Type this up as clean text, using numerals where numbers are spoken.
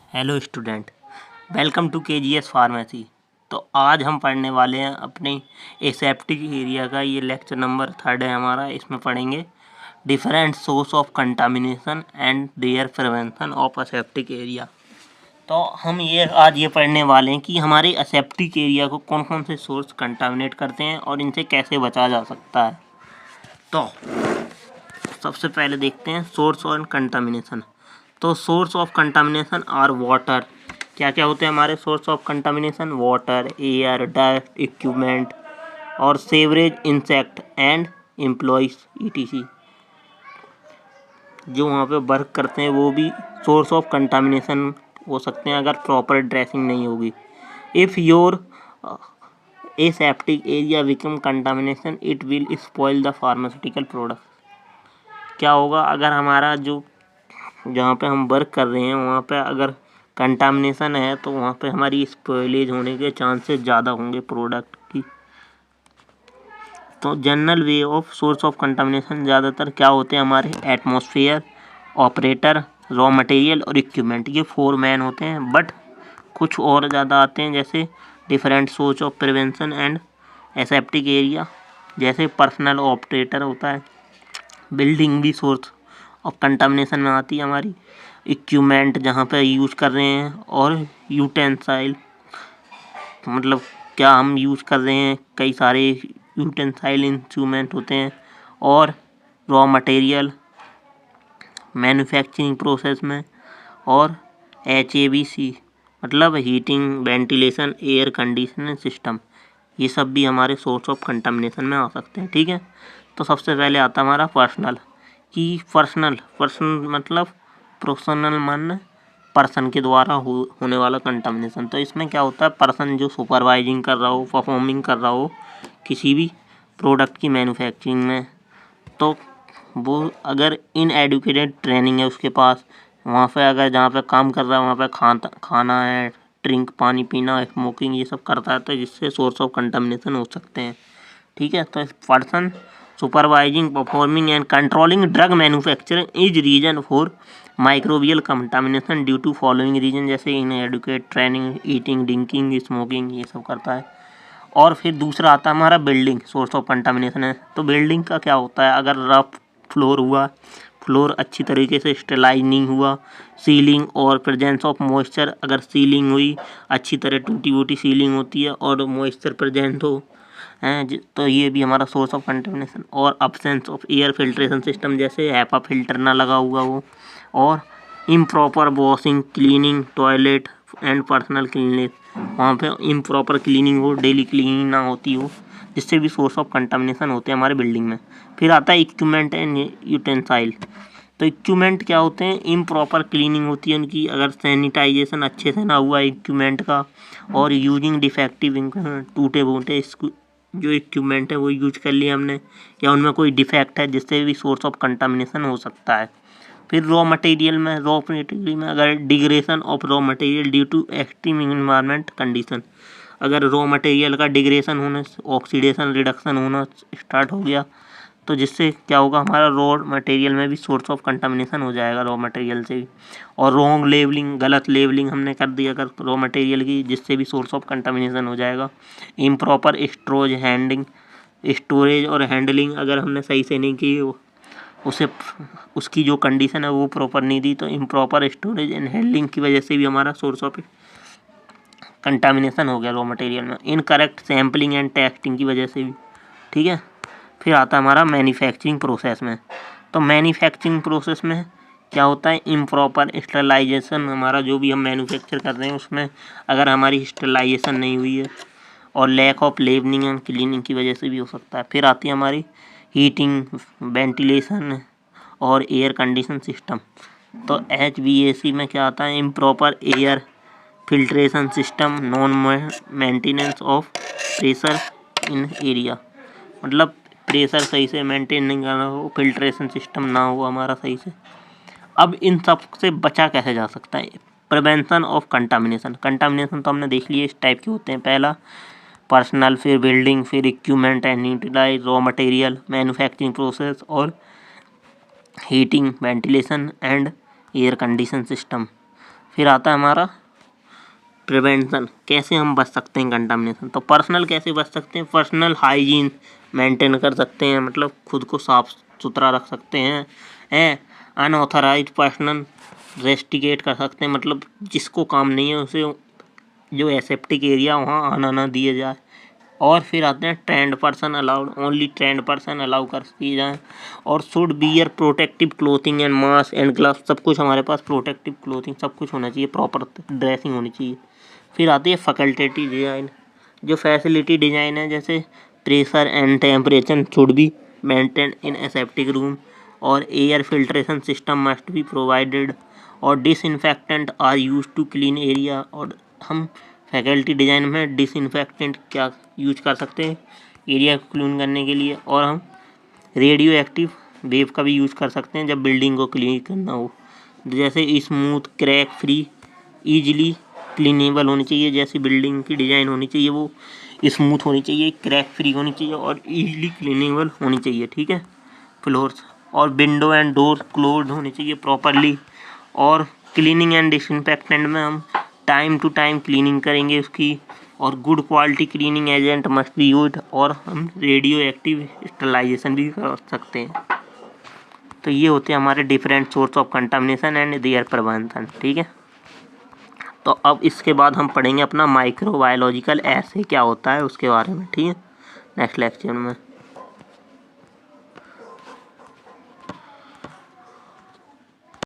Hello student, welcome to KGS pharmacy. तो आज हम पढ़ने वाले हैं अपने एसेप्टिक एरिया का। ये लेक्चर नंबर 3 है हमारा। इसमें पढ़ेंगे different source of contamination and their prevention of aseptic area. तो हम आज ये पढ़ने वाले हैं कि हमारे असेप्टिक एरिया को कौन कौन से सोर्स कंटामिनेट करते हैं और इनसे कैसे बचा जा सकता है। तो सबसे पहले देखते हैं सोर्स और कंटामिनेशन। तो source of contamination are water. क्या क्या होते हैं हमारे source of contamination? Water, air, dust, equipment और sewerage, insect and employees etc. जो वहाँ पे वर्क करते हैं वो भी सोर्स ऑफ कंटामिनेशन हो सकते हैं अगर प्रॉपर ड्रेसिंग नहीं होगी। If your aseptic area become contamination it will spoil the pharmaceutical product. क्या होगा अगर हमारा जो जहाँ पे हम वर्क कर रहे हैं वहाँ पे अगर कंटामिनेशन है तो वहाँ पे हमारी स्पॉइलेज होने के चांसेस ज़्यादा होंगे प्रोडक्ट की। तो general way of source of contamination ज़्यादातर क्या होते हैं हमारे? एटमॉस्फेयर, ऑपरेटर, रॉ मटेरियल और इक्विपमेंट। ये 4 मैन होते हैं, बट कुछ और ज़्यादा आते हैं जैसे different source of prevention and aseptic area. जैसे पर्सनल ऑपरेटर होता है, बिल्डिंग भी सोर्स ऑफ कंटामिनेशन में आती है हमारी, इक्विपमेंट जहाँ पे यूज कर रहे हैं, और यूटेंसाइल मतलब क्या हम यूज कर रहे हैं, कई सारे यूटेंसाइल इंस्ट्रूमेंट होते हैं। और रॉ मटेरियल मैन्युफैक्चरिंग प्रोसेस में, और HABC मतलब heating, ventilation, air conditioning system. ये सब भी हमारे सोर्स ऑफ कंटामिनेशन में आ सकते हैं। ठीक है, तो सबसे पहले आता है हमारा पर्सनल। कि पर्सनल मतलब प्रोफेशनल मन पर्सन के द्वारा होने वाला कंटामिनेशन। तो इसमें क्या होता है, पर्सन जो सुपरवाइजिंग कर रहा हो, परफॉर्मिंग कर रहा हो किसी भी प्रोडक्ट की मैन्युफैक्चरिंग में, तो वो अगर इनएडुकेटेड ट्रेनिंग है उसके पास, वहाँ पे अगर जहाँ पे काम कर रहा है वहाँ पे खाना है, ड्रिंक, पानी पीना, स्मोकिंग, ये सब करता है, तो जिससे सोर्स ऑफ कंटामिनेशन हो सकते हैं। ठीक है, तो person supervising, performing and controlling drug manufacturing is reason for microbial contamination due to following reason. जैसे inadequate training, eating, drinking, smoking, ये सब करता है। और फिर दूसरा आता है हमारा बिल्डिंग, सोर्स ऑफ कंटामिनेशन है। तो बिल्डिंग का क्या होता है, अगर रफ फ्लोर हुआ, फ्लोर अच्छी तरीके से स्टेलाइज नहीं हुआ, सीलिंग और प्रेजेंस ऑफ मॉइस्चर, अगर सीलिंग हुई अच्छी तरह, टूटी फूटी सीलिंग होती है और मॉइस्चर प्रेजेंट हो हैं, तो ये भी हमारा सोर्स ऑफ कंटामिनेशन। और absence of air filtration system, जैसे हैपा फिल्टर ना लगा हुआ हो, और improper washing, cleaning, toilet and personal cleanness, वहाँ पे इम्प्रॉपर क्लीनिंग हो, डेली क्लीनिंग ना होती हो, जिससे भी सोर्स ऑफ कंटामिनेशन होते हैं हमारे बिल्डिंग में। फिर आता है इक्विपमेंट एंड यूटेंसाइल। तो इक्विपमेंट क्या होते हैं, इम्प्रॉपर क्लीनिंग होती है उनकी, अगर सैनिटाइजेशन अच्छे से ना हुआ इक्विपमेंट का, और यूजिंग डिफेक्टिव, टूटे फूटे जो इक्विपमेंट है वो यूज कर लिया हमने, या उनमें कोई डिफेक्ट है जिससे भी सोर्स ऑफ कंटामिनेशन हो सकता है। फिर रॉ मटेरियल में अगर degradation of raw material due to extreme environment condition, अगर रॉ मटेरियल का डिग्रेशन होने, ऑक्सीडेशन, रिडक्शन होना स्टार्ट हो गया, तो जिससे क्या होगा, हमारा रॉ मटेरियल में भी सोर्स ऑफ कंटामिनेशन हो जाएगा रॉ मटेरियल से भी। और रॉन्ग लेबलिंग, गलत लेबलिंग हमने कर दी अगर रॉ मटेरियल की, जिससे भी सोर्स ऑफ कंटामिनेशन हो जाएगा। इम्प्रॉपर स्टोरेज और हैंडलिंग, अगर हमने सही से नहीं की, उसे उसकी जो कंडीशन है वो प्रॉपर नहीं दी, तो इम्प्रॉपर स्टोरेज एंड हैंडलिंग की वजह से भी हमारा सोर्स ऑफ कंटामिनेशन हो गया रॉ मटेरियल में। इनकरेक्ट सैम्पलिंग एंड टेस्टिंग की वजह से भी। ठीक है, फिर आता है हमारा मैन्युफैक्चरिंग प्रोसेस में। तो मैन्युफैक्चरिंग प्रोसेस में क्या होता है, इम्प्रॉपर स्टरलाइजेशन, हमारा जो भी हम मैन्युफैक्चर कर रहे हैं उसमें अगर हमारी स्टरलाइजेशन नहीं हुई है, और lack of labelling and cleaning की वजह से भी हो सकता है। फिर आती है हमारी हीटिंग, वेंटिलेशन और एयर कंडीशन सिस्टम। तो HVAC में क्या आता है, improper air filtration system, non maintenance of pressure in area, मतलब प्रेशर सही से मेंटेन नहीं करना हो, फिल्ट्रेशन सिस्टम ना हो हमारा सही से। अब इन सब से बचा कैसे जा सकता है? Prevention of contamination. कंटामिनेशन तो हमने देख लिए इस टाइप के होते हैं, पहला पर्सनल, फिर बिल्डिंग, फिर equipment and utilize, raw material, manufacturing process, और heating, ventilation and air condition system. फिर आता है हमारा प्रिवेंशन, कैसे हम बच सकते हैं कंटामिनेशन। तो पर्सनल कैसे बच सकते हैं, पर्सनल हाइजीन मेंटेन कर सकते हैं, मतलब खुद को साफ सुथरा रख सकते हैं। अनऑथराइज पर्सनल रेस्टिकेट कर सकते हैं, मतलब जिसको काम नहीं है उसे जो एसेप्टिक एरिया वहाँ आना ना दिया जाए। और फिर आते हैं trained person allowed, only trained person allow कर दिए जाए। और should bear protective clothing and mask and gloves, सब कुछ हमारे पास प्रोटेक्टिव क्लोथिंग सब कुछ होना चाहिए, प्रॉपर ड्रेसिंग होनी चाहिए। फिर आती है फैकल्टेटिव डिज़ाइन, जो फैसिलिटी डिज़ाइन है, जैसे pressure and temperature should be maintain in aseptic room, और air filtration system must be provided, और disinfectant are use to clean area. और हम फैकल्टी डिज़ाइन में डिसइंफेक्टेंट क्या यूज कर सकते हैं एरिया को क्लीन करने के लिए, और हम रेडियो एक्टिव वेव का भी यूज़ कर सकते हैं जब बिल्डिंग को क्लीन करना हो। जैसे smooth crack free easily cleanable होनी चाहिए, जैसी बिल्डिंग की डिज़ाइन होनी चाहिए वो स्मूथ होनी चाहिए, क्रैक फ्री होनी चाहिए और ईजिली क्लीनेबल होनी चाहिए, ठीक है। फ्लोर्स और विंडो एंड डोर क्लोज होनी चाहिए प्रॉपरली। और क्लीनिंग एंड डिसइंफेक्टेंट में हम टाइम टू टाइम क्लीनिंग करेंगे उसकी, और good quality cleaning agent must be used, और हम रेडियो एक्टिव स्टरलाइजेशन भी कर सकते हैं। तो ये होते हैं हमारे different source of contamination and their prevention, ठीक है। तो अब इसके बाद हम पढ़ेंगे अपना माइक्रोबायोलॉजिकल ऐसे क्या होता है उसके बारे में, ठीक है, नेक्स्ट लेक्चर में।